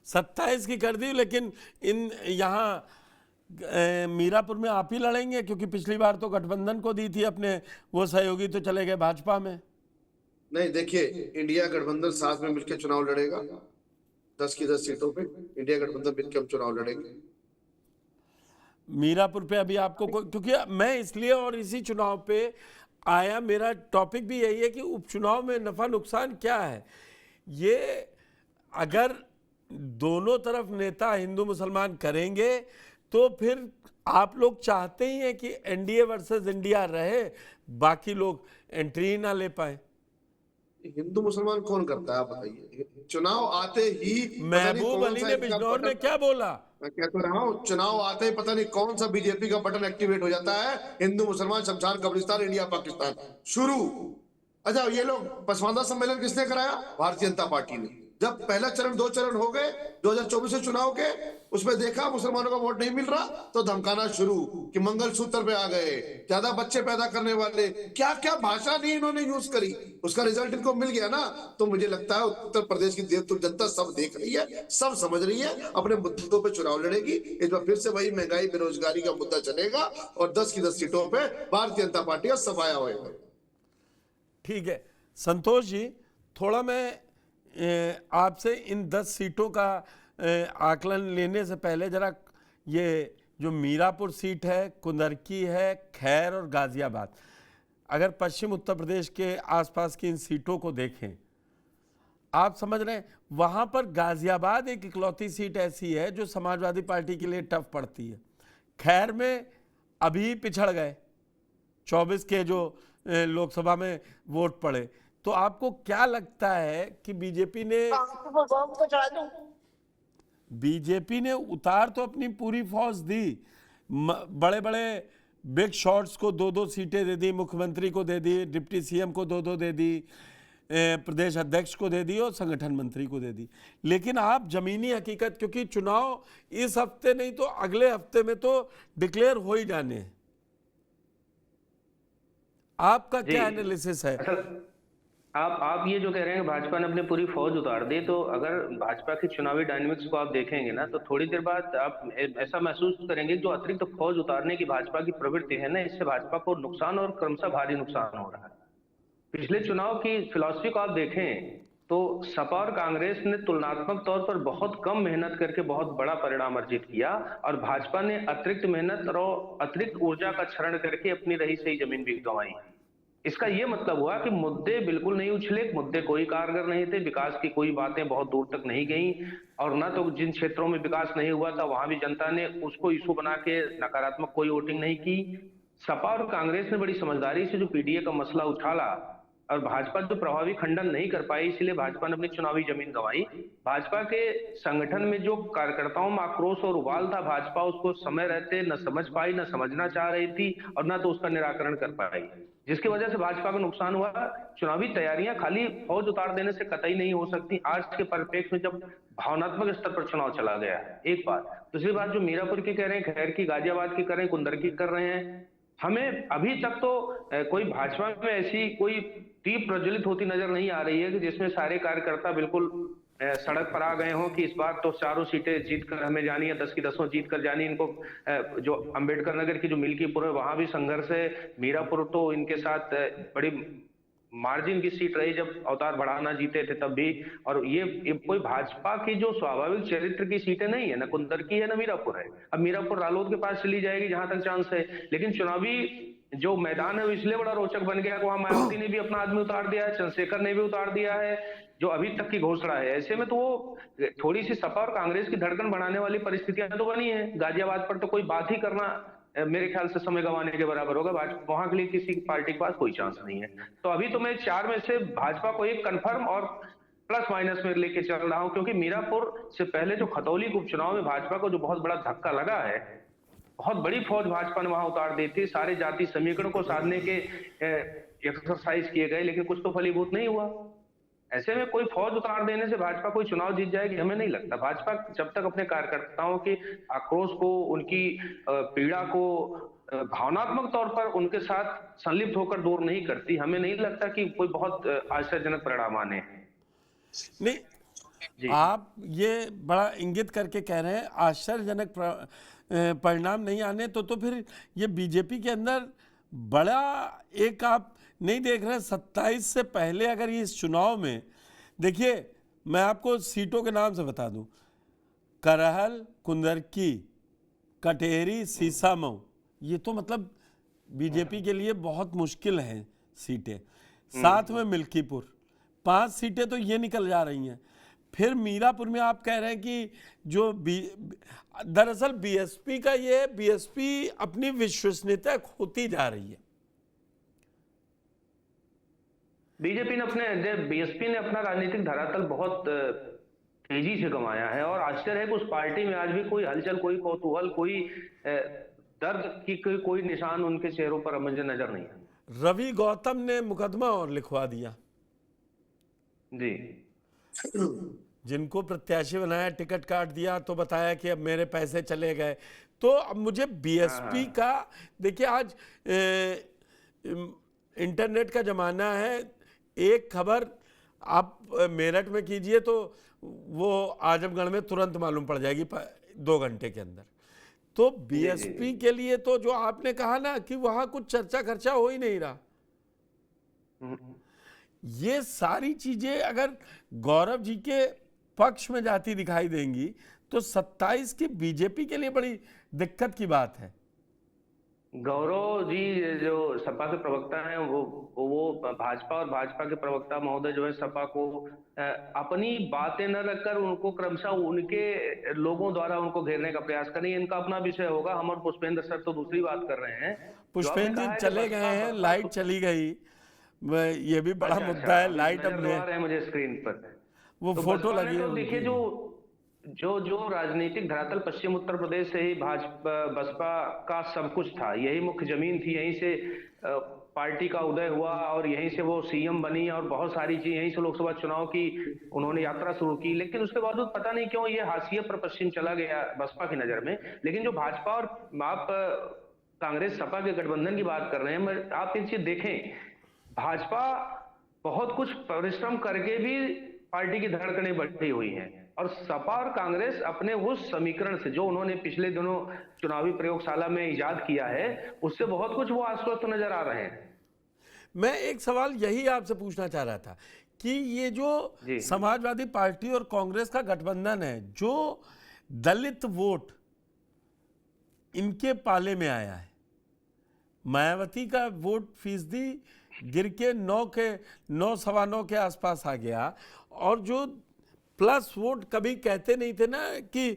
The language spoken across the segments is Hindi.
27 की कर दी, लेकिन इन यहाँ मीरापुर में आप ही लड़ेंगे, क्योंकि पिछली बार तो गठबंधन को दी थी अपने वो सहयोगी, तो चले गए भाजपा में। नहीं, देखिए, इंडिया गठबंधन साथ में मिलकर चुनाव लड़ेगा। 10 की 10 सीटों पे इंडिया गठबंधन मिलकर हम चुनाव लड़ेंगे। मीरापुर पे अभी आपको क्योंकि मैं इसलिए और इसी चुनाव पे आया, मेरा टॉपिक भी यही है कि उपचुनाव में नफा नुकसान क्या है। ये अगर दोनों तरफ नेता हिंदू मुसलमान करेंगे तो फिर आप लोग चाहते ही हैं कि एनडीए वर्सेस इंडिया रहे, बाकी लोग एंट्री ना ले पाए। हिंदू मुसलमान कौन करता है, आप बताइए। चुनाव आते ही महबूब अली ने बिजनौर में क्या बोला? मैं कह तो रहा हूँ, चुनाव आते ही पता नहीं कौन सा बीजेपी का बटन एक्टिवेट हो जाता है, हिंदू मुसलमान शमशान कब्रिस्तान इंडिया पाकिस्तान शुरू। अच्छा, ये लोग पसमानदा सम्मेलन किसने कराया? भारतीय जनता पार्टी ने। जब पहला चरण 2 चरण हो गए 2024 से चुनाव के, उसमें देखा मुसलमानों का वोट नहीं मिल रहा तो धमकाना शुरू कि मंगलसूत्र पे आ गए, ज्यादा बच्चे पैदा करने वाले, क्या क्या भाषा नहीं इन्होंने यूज करी। उसका रिजल्ट इनको मिल गया ना। तो मुझे लगता है उत्तर प्रदेश की जनता सब देख रही है, सब समझ रही है, अपने मुद्दों पे चुनाव लड़ेगी। इस बार फिर से वही महंगाई बेरोजगारी का मुद्दा चलेगा और 10 की 10 सीटों पे भारतीय जनता पार्टी का सफाया होगा। ठीक है संतोष जी, थोड़ा मैं आपसे इन 10 सीटों का आकलन लेने से पहले जरा ये जो मीरापुर सीट है, कुंदरकी है, खैर और गाजियाबाद, अगर पश्चिम उत्तर प्रदेश के आसपास की इन सीटों को देखें, आप समझ रहे हैं वहाँ पर गाजियाबाद एक इकलौती सीट ऐसी है जो समाजवादी पार्टी के लिए टफ पड़ती है। खैर में अभी पिछड़ गए, 24 के जो लोकसभा में वोट पड़े। तो आपको क्या लगता है कि बीजेपी ने उतार तो अपनी पूरी फौज दी, बड़े बड़े बिग शॉट्स को 2-2 सीटें दे दी, मुख्यमंत्री को दे दी, डिप्टी सीएम को 2-2 दे दी, प्रदेश अध्यक्ष को दे दी और संगठन मंत्री को दे दी। लेकिन आप जमीनी हकीकत, क्योंकि चुनाव इस हफ्ते नहीं तो अगले हफ्ते में तो डिक्लेयर हो ही जाने हैं, आपका क्या एनालिसिस है? आप ये जो कह रहे हैं भाजपा ने अपनी पूरी फौज उतार दी, तो अगर भाजपा की चुनावी डायनेमिक्स को आप देखेंगे ना, तो थोड़ी देर बाद आप ऐसा महसूस करेंगे जो अतिरिक्त फौज उतारने की भाजपा की प्रवृत्ति है ना, इससे भाजपा को नुकसान और क्रमशः भारी नुकसान हो रहा है। पिछले चुनाव की फिलॉसफी को आप देखें तो सपा और कांग्रेस ने तुलनात्मक तौर पर बहुत कम मेहनत करके बहुत बड़ा परिणाम अर्जित किया, और भाजपा ने अतिरिक्त मेहनत और अतिरिक्त ऊर्जा का क्षरण करके अपनी रही सही जमीन भी गंवाई। इसका यह मतलब हुआ कि मुद्दे बिल्कुल नहीं उछले, मुद्दे कोई कारगर नहीं थे, विकास की कोई बातें बहुत दूर तक नहीं गई, और ना तो जिन क्षेत्रों में विकास नहीं हुआ था वहां भी जनता ने उसको इशू बना के नकारात्मक कोई वोटिंग नहीं की। सपा और कांग्रेस ने बड़ी समझदारी से जो पीडीए का मसला उछाला और भाजपा जो प्रभावी खंडन नहीं कर पाई, इसलिए भाजपा ने अपनी चुनावी जमीन गंवाई। भाजपा के संगठन में जो कार्यकर्ताओं में आक्रोश और उबाल था, भाजपा उसको समय रहते न समझ पाई, न समझना चाह रही थी और न तो उसका निराकरण कर पाई, जिसकी वजह से भाजपा को नुकसान हुआ। चुनावी तैयारियां खाली फौज उतार देने से कतई नहीं हो सकती आज के परिप्रेक्ष्य में, जब भावनात्मक स्तर पर चुनाव चला गया है। एक बात। दूसरी बात, जो मीरापुर की कह रहे हैं, खैर की, गाजियाबाद की कर रहे हैं, कुंदरकी कर रहे हैं, हमें अभी तक तो कोई भाजपा में ऐसी कोई दीप प्रज्वलित होती नजर नहीं आ रही है कि जिसमें सारे कार्यकर्ता बिल्कुल सड़क पर आ गए हों कि इस बार तो 4 सीटें जीतकर हमें जानी है, 10 की 10 जीत कर जानी। इनको जो अंबेडकर नगर की जो मिल्कीपुर है वहां भी संघर्ष है, मीरापुर तो इनके साथ बड़ी मार्जिन की सीट रही जब अवतार बढ़ाना जीते थे तब भी। और ये कोई भाजपा की जो स्वाभाविक चरित्र की सीटें नहीं है, ना कुंदरकी है ना मीरापुर है। अब मीरापुर रालोद के पास चली जाएगी जहां तक चांस है, लेकिन चुनावी जो मैदान है वो इसलिए बड़ा रोचक बन गया कि वहां मायावती ने भी अपना आदमी उतार दिया है, चंद्रशेखर ने भी उतार दिया है, जो अभी तक की घोषणा है। ऐसे में तो वो थोड़ी सी सपा और कांग्रेस की धड़कन बढ़ाने वाली परिस्थितियां तो बनी है। गाजियाबाद पर तो कोई बात ही करना मेरे ख्याल से समय गंवाने के बराबर होगा। भाजपा वहां के लिए किसी पार्टी के पास कोई चांस नहीं है। तो अभी तो मैं 4 में से भाजपा को एक कन्फर्म और प्लस माइनस में लेके चल रहा हूं, क्योंकि मीरापुर से पहले जो खतौली उपचुनाव में भाजपा को जो बहुत बड़ा धक्का लगा है, बहुत बड़ी फौज भाजपा ने वहां उतार दी थी, सारे जाति समीकरण को साधने के एक्सरसाइज किए गए, लेकिन कुछ तो फलीभूत नहीं हुआ। ऐसे में कोई फौज उतार देने से भाजपा कोई चुनाव जीत जाएगी, हमें नहीं लगता। भाजपा जब तक अपने कार्यकर्ताओं के आक्रोश को, उनकी पीड़ा को भावनात्मक तौर पर उनके साथ संलिप्त होकर दूर नहीं करती, हमें नहीं लगता कि कोई बहुत आश्चर्यजनक परिणाम आने हैं। नहीं, जी आप ये बड़ा इंगित करके कह रहे हैं आश्चर्यजनक परिणाम नहीं आने तो फिर ये बीजेपी के अंदर बड़ा एक आप नहीं देख रहे 27 से पहले अगर ये इस चुनाव में देखिए, मैं आपको सीटों के नाम से बता दूं, करहल, कुंदरकी, कटेरी, सीसामऊ, ये तो मतलब बीजेपी के लिए बहुत मुश्किल हैं सीटें। साथ में मिल्कीपुर, 5 सीटें तो ये निकल जा रही हैं। फिर मीरापुर में आप कह रहे हैं कि जो दरअसल बीएसपी का ये बीएसपी अपनी विश्वसनीयता खोती जा रही है। बीएसपी ने अपना राजनीतिक धरातल बहुत तेजी से गंवाया है और आश्चर्य है कि उस पार्टी में आज भी कोई हलचल, कोई कौतूहल, कोई दर्द की कोई निशान उनके चेहरों पर मुझे नजर नहीं है। रवि गौतम ने मुकदमा और लिखवा दिया जी, जिनको प्रत्याशी बनाया, टिकट काट दिया तो बताया कि अब मेरे पैसे चले गए। तो अब मुझे बीएसपी का देखिए, आज इंटरनेट का जमाना है, एक खबर आप मेरठ में कीजिए तो वो आजमगढ़ में तुरंत मालूम पड़ जाएगी 2 घंटे के अंदर। तो बीएसपी के लिए तो जो आपने कहा ना कि वहां कुछ चर्चा खर्चा हो ही नहीं रहा, ये सारी चीजें अगर गौरव जी के पक्ष में जाती दिखाई देंगी तो 27 की बीजेपी के लिए बड़ी दिक्कत की बात है। गौरव जी जो सपा के प्रवक्ता हैं वो भाजपा और भाजपा के प्रवक्ता महोदय जो है सपा को अपनी बातें न रखकर उनको क्रमशः उनके लोगों द्वारा उनको घेरने का प्रयास करें। इनका अपना विषय होगा। हम और पुष्पेंद्र सर तो दूसरी बात कर रहे हैं। पुष्पेंद्र जी चले गए हैं, लाइट चली गई, ये भी बड़ा मुद्दा है। लाइट अब है मुझे स्क्रीन पर वो तो फोटो लगी है। तो देखिए जो राजनीतिक धरातल पश्चिम उत्तर प्रदेश से ही बसपा का सब कुछ था, यही मुख्य जमीन थी, यहीं से पार्टी का उदय हुआ और यहीं से वो सीएम बनी और बहुत सारी चीज यहीं से लोकसभा चुनाव की उन्होंने यात्रा शुरू की। लेकिन उसके बावजूद पता नहीं क्यों ये हाशिए पर पश्चिम चला गया बसपा की नजर में। लेकिन जो भाजपा और आप कांग्रेस सपा के गठबंधन की बात कर रहे हैं, आप एक चीज देखें, भाजपा बहुत कुछ परिश्रम करके भी पार्टी की धड़कनें बढ़ी हुई हैं और सपा और कांग्रेस अपने उस समीकरण से जो उन्होंने पिछले दिनों चुनावी प्रयोगशाला में इजाद किया है उससे बहुत कुछ वो आश्वस्त नजर आ रहे हैं। मैं एक सवाल यही आपसे पूछना चाह रहा था कि ये जो समाजवादी पार्टी और कांग्रेस का गठबंधन है, जो दलित वोट इनके पाले में आया है, मायावती का वोट फीसदी गिर के 9 सवा 9 के आसपास आ गया और जो प्लस वोट कभी कहते नहीं थे ना कि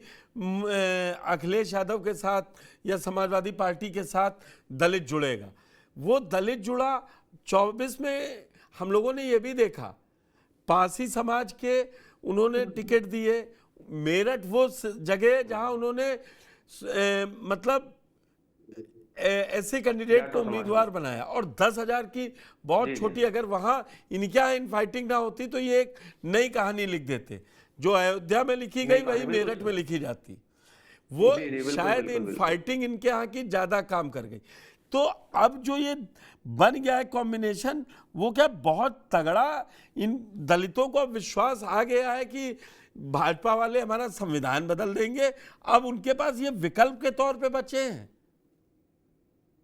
अखिलेश यादव के साथ या समाजवादी पार्टी के साथ दलित जुड़ेगा, वो दलित जुड़ा। 24 में हम लोगों ने ये भी देखा, पासी समाज के उन्होंने टिकट दिए। मेरठ वो जगह जहां उन्होंने मतलब ऐसे कैंडिडेट को उम्मीदवार बनाया और 10,000 की बहुत छोटी, अगर वहां इनके यहाँ इनफाइटिंग ना होती तो ये एक नई कहानी लिख देते। जो अयोध्या में लिखी गई वही मेरठ में लिखी जाती। वो शायद इनफाइटिंग इनके यहाँ की ज्यादा काम कर गई। तो अब जो ये बन गया है कॉम्बिनेशन, वो क्या बहुत तगड़ा, इन दलितों को विश्वास आ गया है कि भाजपा वाले हमारा संविधान बदल देंगे। अब उनके पास ये विकल्प के तौर पे बचे हैं।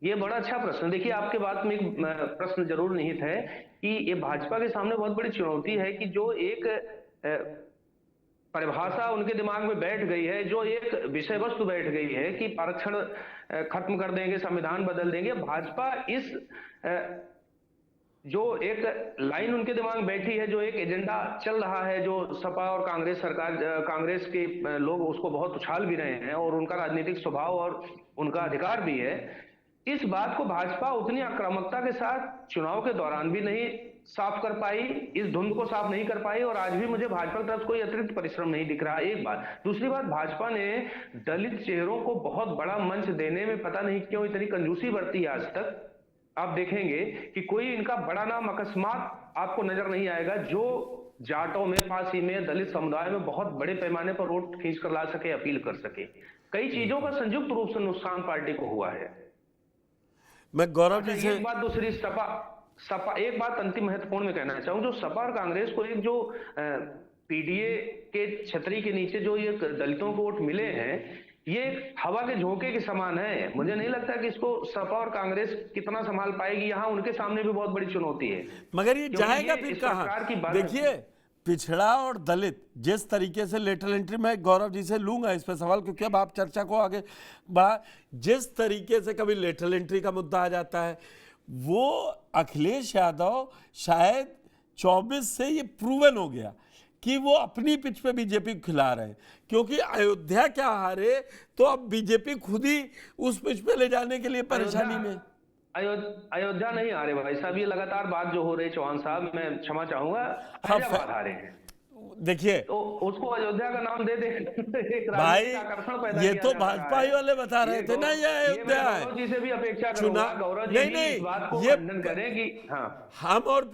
ये बड़ा अच्छा प्रश्न। देखिए, आपके बात में एक प्रश्न जरूर निहित है कि ये भाजपा के सामने बहुत बड़ी चुनौती है कि जो एक परिभाषा उनके दिमाग में बैठ गई है, जो एक विषय वस्तु बैठ गई है कि आरक्षण खत्म कर देंगे, संविधान बदल देंगे। भाजपा इस जो एक लाइन उनके दिमाग में बैठी है, जो एक एजेंडा चल रहा है, जो सपा और कांग्रेस सरकार, कांग्रेस के लोग उसको बहुत उछाल भी रहे हैं और उनका राजनीतिक स्वभाव और उनका अधिकार भी है। इस बात को भाजपा उतनी आक्रामकता के साथ चुनाव के दौरान भी नहीं साफ कर पाई, इस धुंध को साफ नहीं कर पाई और आज भी मुझे भाजपा की तरफ कोई अतिरिक्त परिश्रम नहीं दिख रहा। एक बात। दूसरी बात, भाजपा ने दलित चेहरों को बहुत बड़ा मंच देने में पता नहीं क्यों इतनी कंजूसी बरती है आज तक। आप देखेंगे कि कोई इनका बड़ा नाम अकस्मात आपको नजर नहीं आएगा जो जाटों में, पासी में, दलित समुदाय में बहुत बड़े पैमाने पर वोट खींच कर ला सके, अपील कर सके। कई चीजों का संयुक्त रूप से नुकसान पार्टी को हुआ है। मैं गौरव जी से एक बात, दूसरी सपा एक बात अंतिम महत्वपूर्ण में कहना चाहूँ, जो सपा और कांग्रेस को एक जो पीडीए के छतरी के नीचे जो ये दलितों को वोट मिले हैं, ये एक हवा के झोंके के समान है। मुझे नहीं लगता कि इसको सपा और कांग्रेस कितना संभाल पाएगी। यहाँ उनके सामने भी बहुत बड़ी चुनौती है। मगर ये क्योंकि जाएगा ये फिर इस प्रकार कहाँ? की बात- देखिए, पिछड़ा और दलित जिस तरीके से लेटरल एंट्री, में गौरव जी से लूंगा इस पे सवाल, क्योंकि अब आप चर्चा को आगे बढ़ा। जिस तरीके से कभी लेटरल एंट्री का मुद्दा आ जाता है, वो अखिलेश यादव शायद 24 से ये प्रूवन हो गया कि वो अपनी पिच पे बीजेपी को खिला रहे हैं, क्योंकि अयोध्या क्या हारे तो अब बीजेपी खुद ही उस पिच पे ले जाने के लिए परेशानी में। अयोध्या नहीं हारे भाई साहब, ये लगातार बात जो हो रही है चौहान साहब, मैं क्षमा चाहूंगा, फैजाबाद हारे हैं। देखिए तो उसको अयोध्या का नाम दे दे एक भाई, राजनीतिक आकर्षण पैदा ये किया तो जा रहा भाजपा ही है। वाले बता रहे थे ना ये अयोध्या मैं है। गौरव जी से भी अपेक्षा करूंगा, गौरव जी भी इस बात को खंडन करें कि हाँ, हम और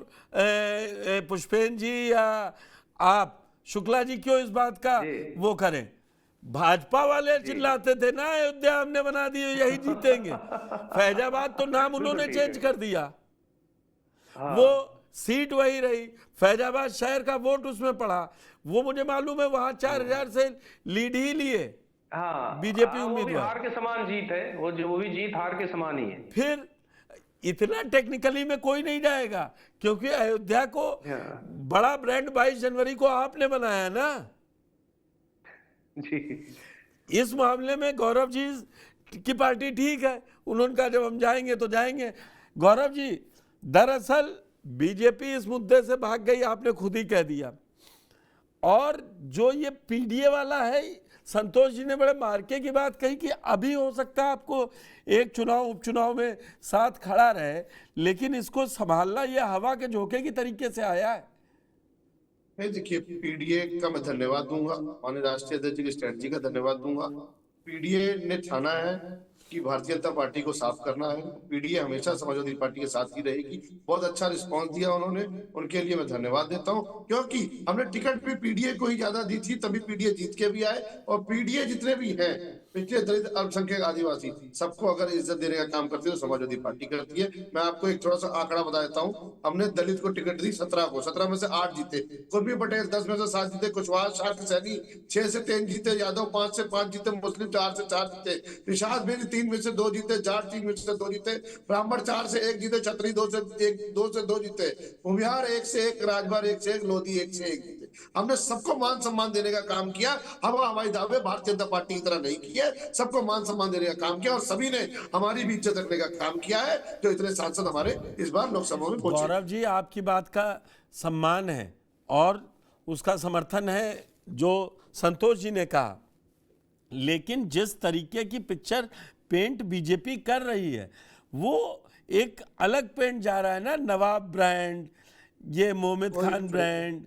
पुष्पेन जी या आप शुक्ला जी क्यों इस बात का वो करें? भाजपा वाले चिल्लाते थे ना अयोध्या हमने बना दी, यही जीतेंगे। फैजाबाद तो नाम उन्होंने चेंज कर दिया, वो सीट वही रही, फैजाबाद शहर का वोट उसमें पड़ा। वो मुझे मालूम है वहां 4000 से लीड ही लिए हाँ, बीजेपी वो भी उम्मीदवार। हार के समान जीत है, वो भी जीत हार के समान ही है। फिर इतना टेक्निकली में कोई नहीं जाएगा, क्योंकि अयोध्या को बड़ा ब्रांड 22 जनवरी को आपने बनाया ना जी। इस मामले में गौरव जी की पार्टी ठीक है, उन्होंने कहा जब हम जाएंगे तो जाएंगे। गौरव जी, दरअसल बीजेपी इस मुद्दे से भाग गई, आपने खुद ही कह दिया। और जो ये पीडीए वाला है, संतोष जी ने बड़े मार्के की बात कही कि अभी हो सकता है आपको एक चुनाव उपचुनाव में साथ खड़ा रहे, लेकिन इसको संभालना ये हवा के झोंके की तरीके से आया है। देखिए, पीडीए का मैं धन्यवाद दूंगा, माननीय राष्ट्रीय अध्यक्ष की स्ट्रेटजी का धन्यवाद दूंगा। पीडीए ने ठाना है कि भारतीय जनता पार्टी को साफ करना है। पीडीए हमेशा समाजवादी पार्टी के साथ ही रहेगी। बहुत अच्छा रिस्पांस दिया उन्होंने, उनके लिए मैं धन्यवाद देता हूं, क्योंकि हमने टिकट भी पीडीए को ही ज्यादा दी थी, तभी पीडीए जीत के भी आए। और पीडीए जितने भी हैं, पिछले दलित, अल्पसंख्यक, आदिवासी, सबको अगर इज्जत देने का काम करती है तो समाजवादी पार्टी करती है। मैं आपको एक थोड़ा सा आंकड़ा बता देता हूँ। हमने दलित को टिकट दी 17 को, 17 में से 8 जीते, कुर्मी पटेल 10 में से 7 जीते, कुशवाहा, शाह, सैनी 6 से 3 जीते, यादव 5 से 5 जीते, मुस्लिम 4 से 4 जीते, निषाद बेरी 3 में से 2 जीते, जाट 3 में से 2 जीते, ब्राह्मण 4 से 1 जीते, छतरी 2 से 2 जीते, भूमिहार 1 से 1, राजभर 1 से 1, लोधी 1 से 1 जीते। हमने सबको मान सम्मान देने का काम किया। हवाई दावे भारतीय जनता पार्टी की तरह नहीं किए, सबको मान सम्मान देने का काम किया, और सभी ने हमारी भी इज्जत रखने का काम किया है, जो इतने सांसद हमारे इस बार लोकसभा में पहुंचे। गौरव जी, आपकी बात का सम्मान है और उसका समर्थन है जो संतोष जी ने कहा, लेकिन जिस तरीके की पिक्चर पेंट बीजेपी कर रही है, वो एक अलग पेंट जा रहा है ना। नवाब ब्रांड, ये मोहम्मद खान ब्रांड,